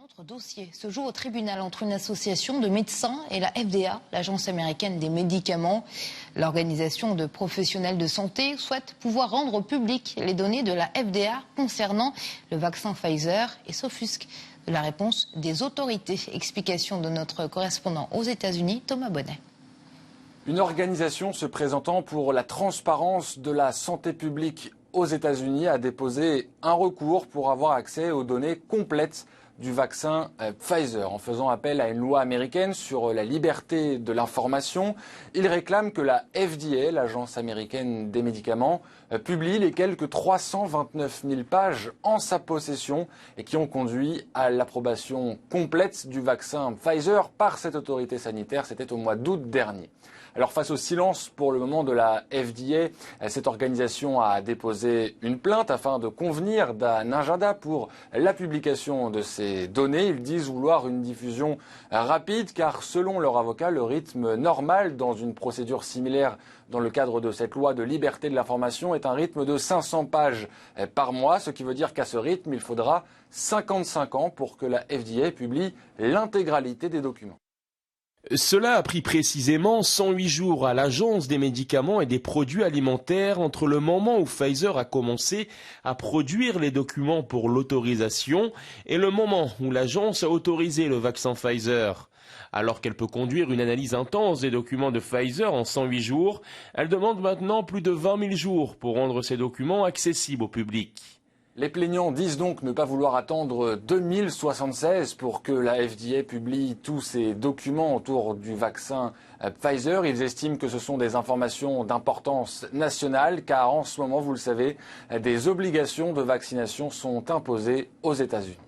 Notre dossier se joue au tribunal entre une association de médecins et la FDA, l'Agence américaine des médicaments. L'organisation de professionnels de santé souhaite pouvoir rendre publiques les données de la FDA concernant le vaccin Pfizer et s'offusque de la réponse des autorités. Explication de notre correspondant aux États-Unis, Thomas Bonnet. Une organisation se présentant pour la transparence de la santé publique aux États-Unis a déposé un recours pour avoir accès aux données complètes du vaccin Pfizer en faisant appel à une loi américaine sur la liberté de l'information. Il réclame que la FDA, l'Agence américaine des médicaments, publie les quelques 329 000 pages en sa possession et qui ont conduit à l'approbation complète du vaccin Pfizer par cette autorité sanitaire. C'était au mois d'août dernier. Alors face au silence pour le moment de la FDA, cette organisation a déposé une plainte afin de convenir d'un agenda pour la publication de ces données. Ils disent vouloir une diffusion rapide car selon leur avocat, le rythme normal dans une procédure similaire dans le cadre de cette loi de liberté de l'information est un rythme de 500 pages par mois, ce qui veut dire qu'à ce rythme, il faudra 55 ans pour que la FDA publie l'intégralité des documents. Cela a pris précisément 108 jours à l'Agence des médicaments et des produits alimentaires entre le moment où Pfizer a commencé à produire les documents pour l'autorisation et le moment où l'agence a autorisé le vaccin Pfizer. Alors qu'elle peut conduire une analyse intense des documents de Pfizer en 108 jours, elle demande maintenant plus de 20 000 jours pour rendre ces documents accessibles au public. Les plaignants disent donc ne pas vouloir attendre 2076 pour que la FDA publie tous ces documents autour du vaccin Pfizer. Ils estiment que ce sont des informations d'importance nationale car en ce moment, vous le savez, des obligations de vaccination sont imposées aux États-Unis.